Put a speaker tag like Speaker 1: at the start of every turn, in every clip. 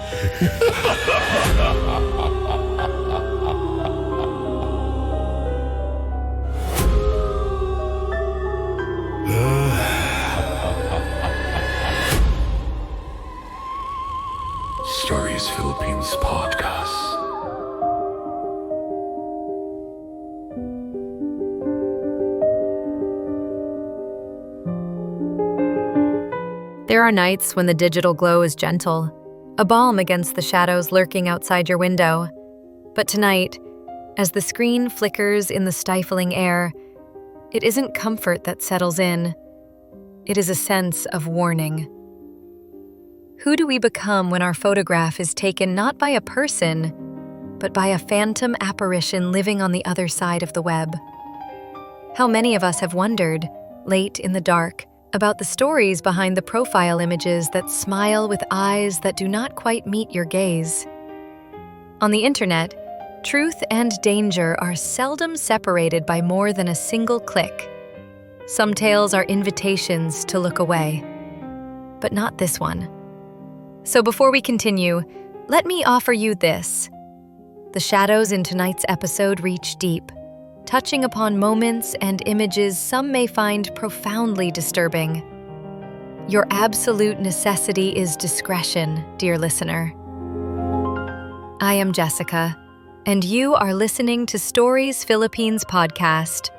Speaker 1: Stories Philippines podcast.
Speaker 2: There are nights when the digital glow is gentle, a balm against the shadows lurking outside your window. But tonight, as the screen flickers in the stifling air, it isn't comfort that settles in. It is a sense of warning. Who do we become when our photograph is taken not by a person, but by a phantom apparition living on the other side of the web? How many of us have wondered, late in the dark, about the stories behind the profile images that smile with eyes that do not quite meet your gaze? On the internet, truth and danger are seldom separated by more than a single click. Some tales are invitations to look away, but not this one. So before we continue, let me offer you this. The shadows in tonight's episode reach deep, touching upon moments and images some may find profoundly disturbing. Your absolute necessity is discretion, dear listener. I am Jessica, and you are listening to Stories Philippines podcast.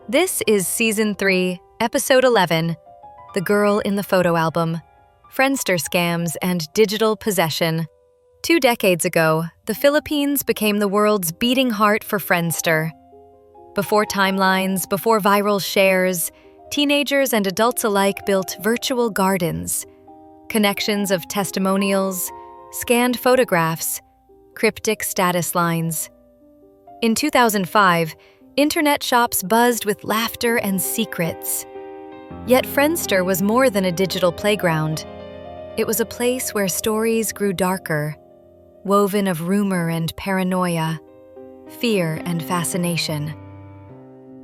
Speaker 2: This is Season 3, Episode 11, The Girl in the Photo Album, Friendster Scams and Digital Possession. 2 decades ago, the Philippines became the world's beating heart for Friendster. Before timelines, before viral shares, teenagers and adults alike built virtual gardens, connections of testimonials, scanned photographs, cryptic status lines. In 2005, internet shops buzzed with laughter and secrets. Yet Friendster was more than a digital playground. It was a place where stories grew darker, woven of rumor and paranoia, fear and fascination.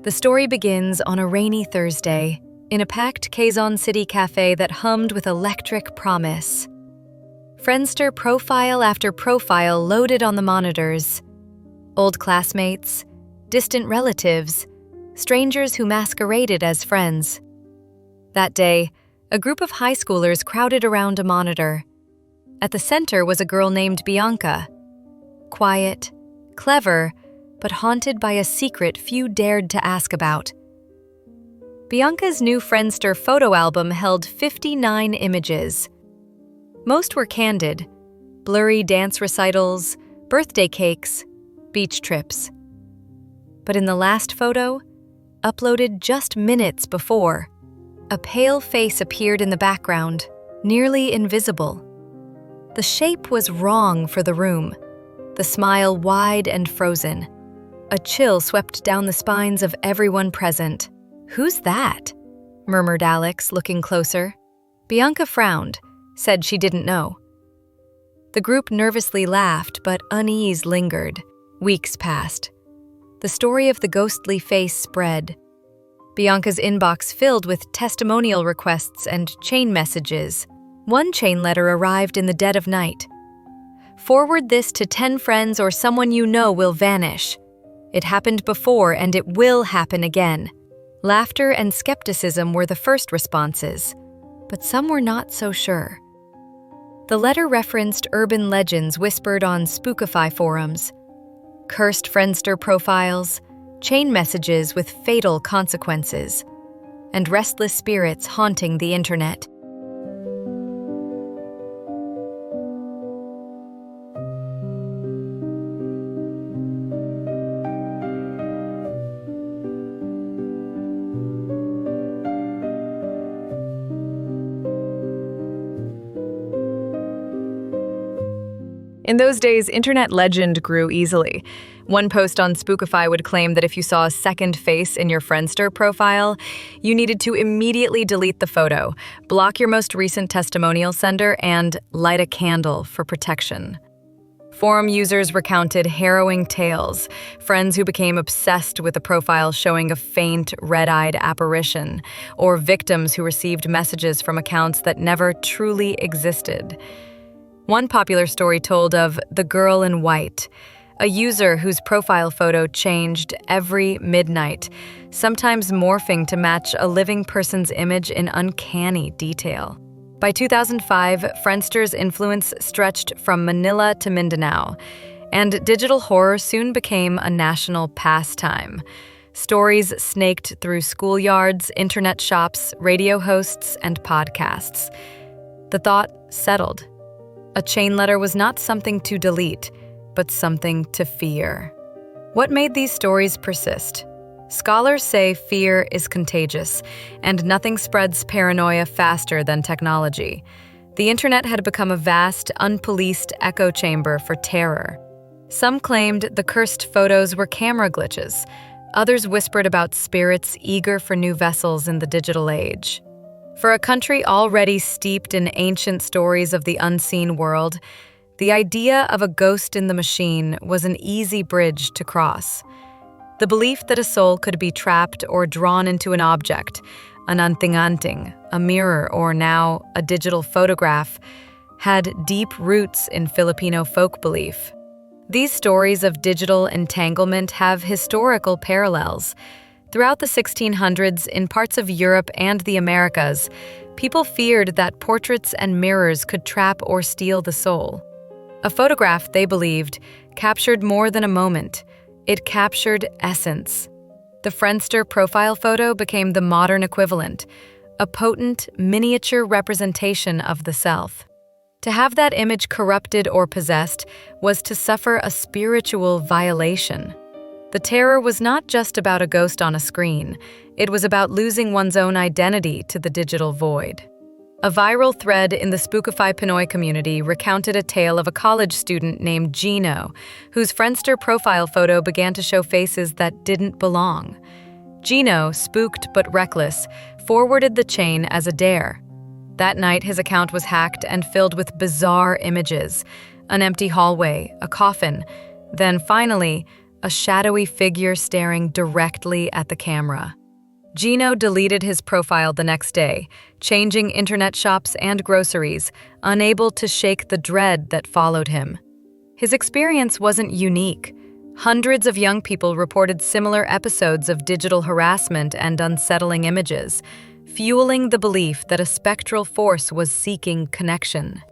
Speaker 2: The story begins on a rainy Thursday in a packed Quezon City café that hummed with electric promise. Friendster profile after profile loaded on the monitors. Old classmates, distant relatives, strangers who masqueraded as friends. That day, a group of high schoolers crowded around a monitor. At the center was a girl named Bianca. Quiet, clever, but haunted by a secret few dared to ask about. Bianca's new Friendster photo album held 59 images. Most were candid, blurry dance recitals, birthday cakes, beach trips. But in the last photo, uploaded just minutes before, a pale face appeared in the background, nearly invisible. The shape was wrong for the room, the smile wide and frozen. A chill swept down the spines of everyone present. "Who's that?" murmured Alex, looking closer. Bianca frowned, said she didn't know. The group nervously laughed, but unease lingered. Weeks passed. The story of the ghostly face spread. Bianca's inbox filled with testimonial requests and chain messages. One chain letter arrived in the dead of night. "Forward this to 10 friends or someone you know will vanish. It happened before and it will happen again." Laughter and skepticism were the first responses, but some were not so sure. The letter referenced urban legends whispered on Spookify forums, cursed Friendster profiles, chain messages with fatal consequences, and restless spirits haunting the internet. In those days, internet legend grew easily. One post on Spookify would claim that if you saw a second face in your Friendster profile, you needed to immediately delete the photo, block your most recent testimonial sender, and light a candle for protection. Forum users recounted harrowing tales, friends who became obsessed with a profile showing a faint, red-eyed apparition, or victims who received messages from accounts that never truly existed. One popular story told of the girl in white, a user whose profile photo changed every midnight, sometimes morphing to match a living person's image in uncanny detail. By 2005, Friendster's influence stretched from Manila to Mindanao, and digital horror soon became a national pastime. Stories snaked through schoolyards, internet shops, radio hosts, and podcasts. The thought settled. A chain letter was not something to delete, but something to fear. What made these stories persist? Scholars say fear is contagious, and nothing spreads paranoia faster than technology. The internet had become a vast, unpoliced echo chamber for terror. Some claimed the cursed photos were camera glitches. Others whispered about spirits eager for new vessels in the digital age. For a country already steeped in ancient stories of the unseen world, the idea of a ghost in the machine was an easy bridge to cross. The belief that a soul could be trapped or drawn into an object, an anting-anting, a mirror, or now a digital photograph, had deep roots in Filipino folk belief. These stories of digital entanglement have historical parallels. Throughout the 1600s, in parts of Europe and the Americas, people feared that portraits and mirrors could trap or steal the soul. A photograph, they believed, captured more than a moment. It captured essence. The Friendster profile photo became the modern equivalent, a potent, miniature representation of the self. To have that image corrupted or possessed was to suffer a spiritual violation. The terror was not just about a ghost on a screen. It was about losing one's own identity to the digital void. A viral thread in the Spookify Pinoy community recounted a tale of a college student named Gino, whose Friendster profile photo began to show faces that didn't belong. Gino, spooked but reckless, forwarded the chain as a dare. That night, his account was hacked and filled with bizarre images: an empty hallway, a coffin, then finally, a shadowy figure staring directly at the camera. Gino deleted his profile the next day, changing internet shops and groceries, unable to shake the dread that followed him. His experience wasn't unique. Hundreds of young people reported similar episodes of digital harassment and unsettling images, fueling the belief that a spectral force was seeking connection.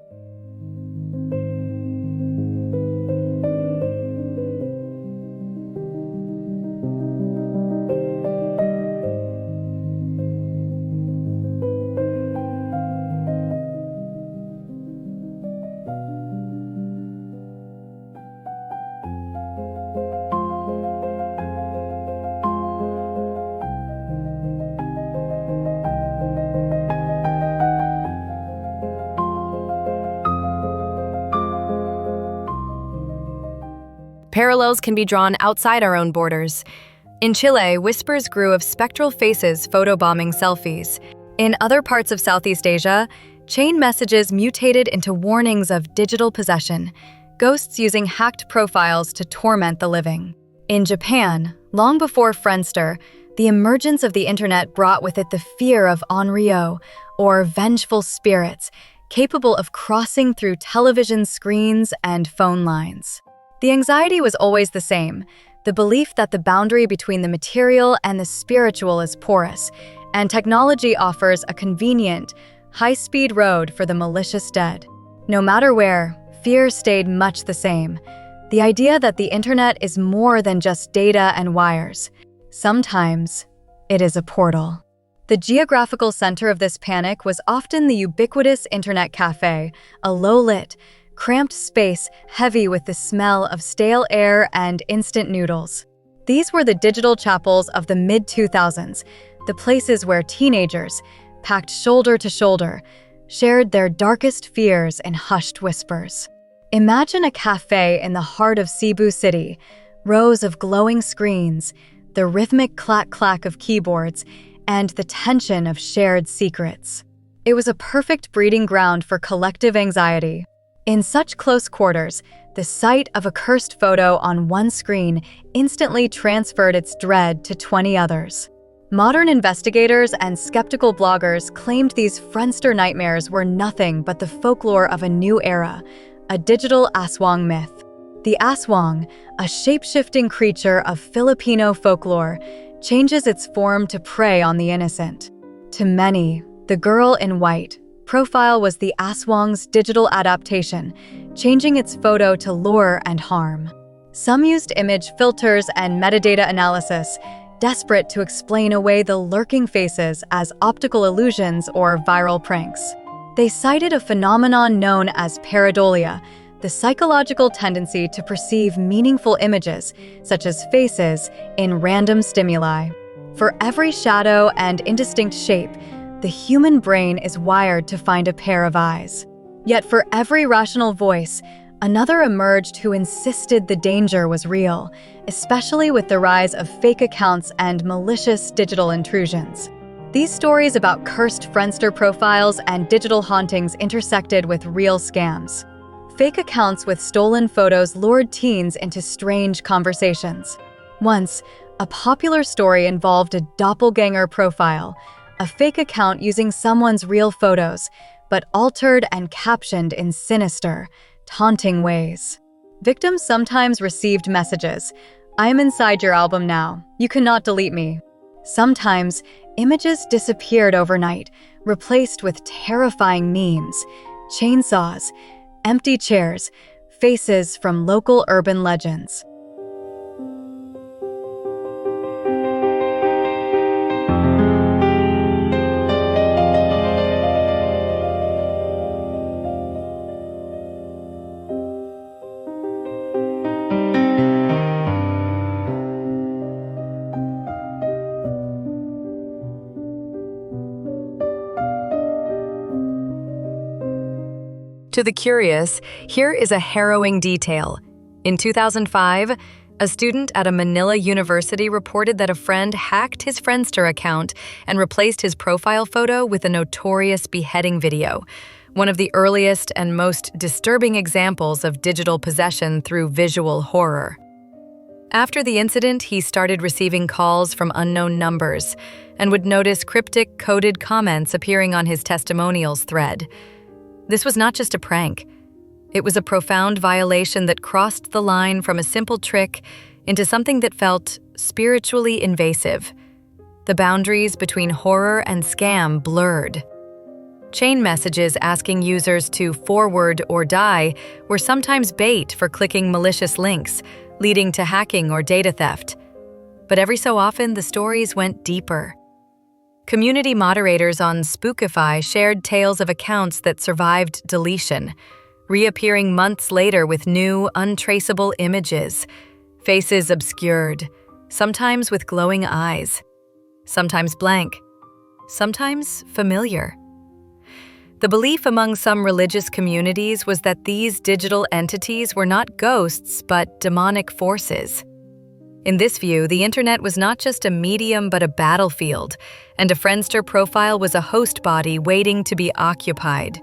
Speaker 2: Parallels can be drawn outside our own borders. In Chile, whispers grew of spectral faces photobombing selfies. In other parts of Southeast Asia, chain messages mutated into warnings of digital possession, ghosts using hacked profiles to torment the living. In Japan, long before Friendster, the emergence of the internet brought with it the fear of onryo, or vengeful spirits, capable of crossing through television screens and phone lines. The anxiety was always the same, the belief that the boundary between the material and the spiritual is porous, and technology offers a convenient, high-speed road for the malicious dead. No matter where, fear stayed much the same. The idea that the internet is more than just data and wires. Sometimes, it is a portal. The geographical center of this panic was often the ubiquitous internet café, a low-lit, cramped space heavy with the smell of stale air and instant noodles. These were the digital chapels of the mid-2000s, the places where teenagers, packed shoulder to shoulder, shared their darkest fears in hushed whispers. Imagine a cafe in the heart of Cebu City, rows of glowing screens, the rhythmic clack-clack of keyboards, and the tension of shared secrets. It was a perfect breeding ground for collective anxiety. In such close quarters, the sight of a cursed photo on one screen instantly transferred its dread to 20 others.
Speaker 3: Modern investigators and skeptical bloggers claimed these Friendster nightmares were nothing but the folklore of a new era, a digital Aswang myth. The Aswang, a shape-shifting creature of Filipino folklore, changes its form to prey on the innocent. To many, the girl in white profile was the Aswang's digital adaptation, changing its photo to lure and harm. Some used image filters and metadata analysis, desperate to explain away the lurking faces as optical illusions or viral pranks. They cited a phenomenon known as pareidolia, the psychological tendency to perceive meaningful images, such as faces, in random stimuli. For every shadow and indistinct shape, the human brain is wired to find a pair of eyes. Yet for every rational voice, another emerged who insisted the danger was real, especially with the rise of fake accounts and malicious digital intrusions. These stories about cursed Friendster profiles and digital hauntings intersected with real scams. Fake accounts with stolen photos lured teens into strange conversations. Once, a popular story involved a doppelganger profile, a fake account using someone's real photos, but altered and captioned in sinister, taunting ways. Victims sometimes received messages, "I am inside your album now. You cannot delete me." Sometimes, images disappeared overnight, replaced with terrifying memes, chainsaws, empty chairs, faces from local urban legends.
Speaker 2: To the curious, here is a harrowing detail. In 2005, a student at a Manila university reported that a friend hacked his Friendster account and replaced his profile photo with a notorious beheading video, one of the earliest and most disturbing examples of digital possession through visual horror. After the incident, he started receiving calls from unknown numbers and would notice cryptic coded comments appearing on his testimonials thread. This was not just a prank. It was a profound violation that crossed the line from a simple trick into something that felt spiritually invasive. The boundaries between horror and scam blurred. Chain messages asking users to forward or die were sometimes bait for clicking malicious links, leading to hacking or data theft. But every so often, the stories went deeper. Community moderators on Spookify shared tales of accounts that survived deletion, reappearing months later with new, untraceable images, faces obscured, sometimes with glowing eyes, sometimes blank, sometimes familiar. The belief among some religious communities was that these digital entities were not ghosts but demonic forces. In this view, the internet was not just a medium but a battlefield, and a Friendster profile was a host body waiting to be occupied.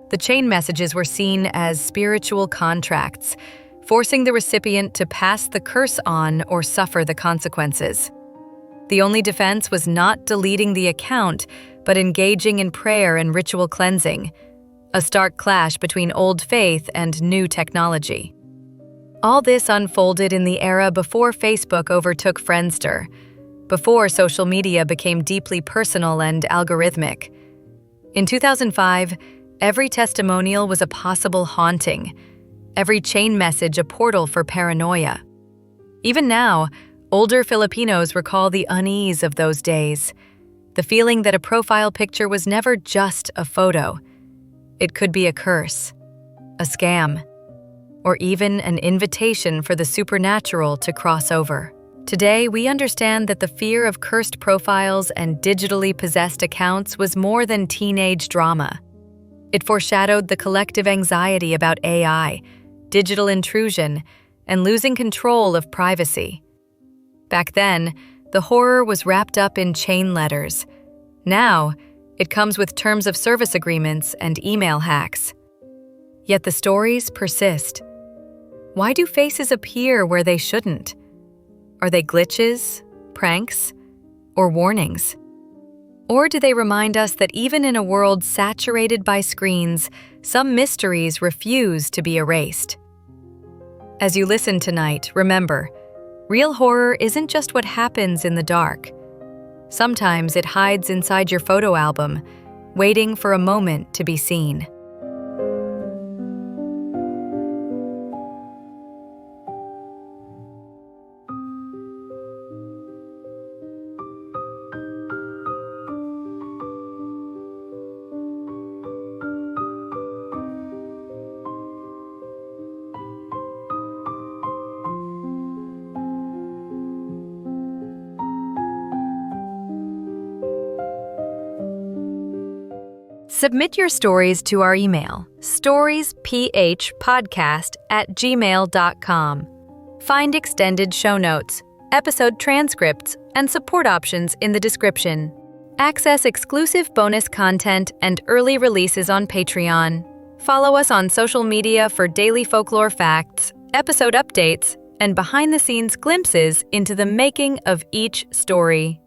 Speaker 2: The chain messages were seen as spiritual contracts, forcing the recipient to pass the curse on or suffer the consequences. The only defense was not deleting the account, but engaging in prayer and ritual cleansing, a stark clash between old faith and new technology. All this unfolded in the era before Facebook overtook Friendster, before social media became deeply personal and algorithmic. In 2005, every testimonial was a possible haunting, every chain message a portal for paranoia. Even now, older Filipinos recall the unease of those days, the feeling that a profile picture was never just a photo. It could be a curse, a scam, or even an invitation for the supernatural to cross over. Today, we understand that the fear of cursed profiles and digitally possessed accounts was more than teenage drama. It foreshadowed the collective anxiety about AI, digital intrusion, and losing control of privacy. Back then, the horror was wrapped up in chain letters. Now, it comes with terms of service agreements and email hacks. Yet the stories persist. Why do faces appear where they shouldn't? Are they glitches, pranks, or warnings? Or do they remind us that even in a world saturated by screens, some mysteries refuse to be erased? As you listen tonight, remember, real horror isn't just what happens in the dark. Sometimes it hides inside your photo album, waiting for a moment to be seen. Submit your stories to our email, storiesphpodcast@gmail.com. Find extended show notes, episode transcripts, and support options in the description. Access exclusive bonus content and early releases on Patreon. Follow us on social media for daily folklore facts, episode updates, and behind-the-scenes glimpses into the making of each story.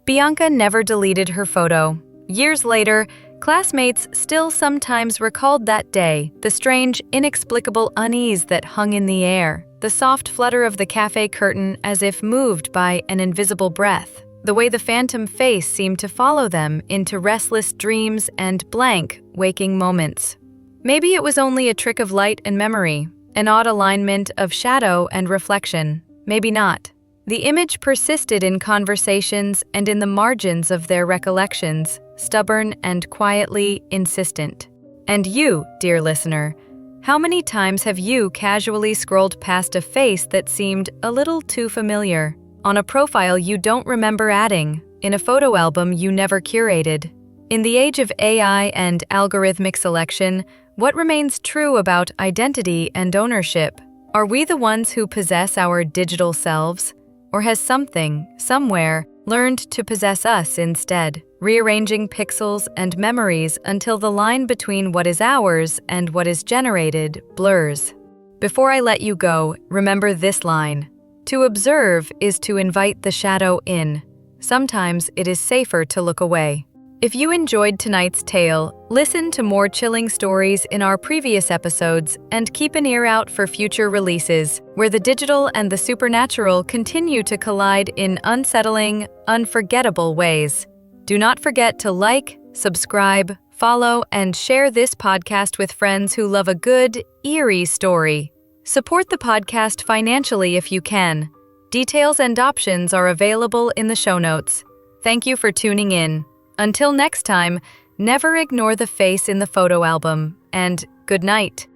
Speaker 2: Bianca never deleted her photo. Years later, classmates still sometimes recalled that day, the strange, inexplicable unease that hung in the air, the soft flutter of the cafe curtain as if moved by an invisible breath, the way the phantom face seemed to follow them into restless dreams and blank, waking moments. Maybe it was only a trick of light and memory, an odd alignment of shadow and reflection. Maybe not. The image persisted in conversations and in the margins of their recollections, stubborn and quietly insistent. And you, dear listener, how many times have you casually scrolled past a face that seemed a little too familiar, on a profile you don't remember adding, in a photo album you never curated? In the age of AI and algorithmic selection, what remains true about identity and ownership? Are we the ones who possess our digital selves? Or has something, somewhere, learned to possess us instead, rearranging pixels and memories until the line between what is ours and what is generated blurs? Before I let you go, remember this line. To observe is to invite the shadow in. Sometimes it is safer to look away. If you enjoyed tonight's tale, listen to more chilling stories in our previous episodes and keep an ear out for future releases, where the digital and the supernatural continue to collide in unsettling, unforgettable ways. Do not forget to like, subscribe, follow, and share this podcast with friends who love a good, eerie story. Support the podcast financially if you can. Details and options are available in the show notes. Thank you for tuning in. Until next time, never ignore the face in the photo album, and good night.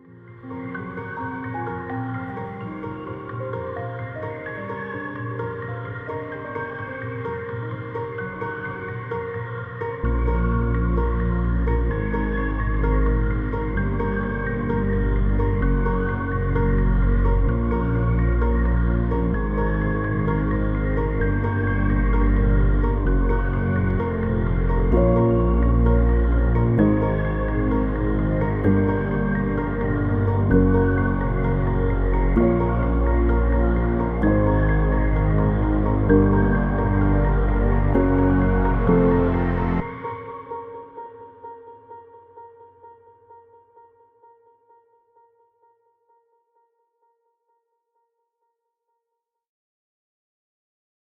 Speaker 4: you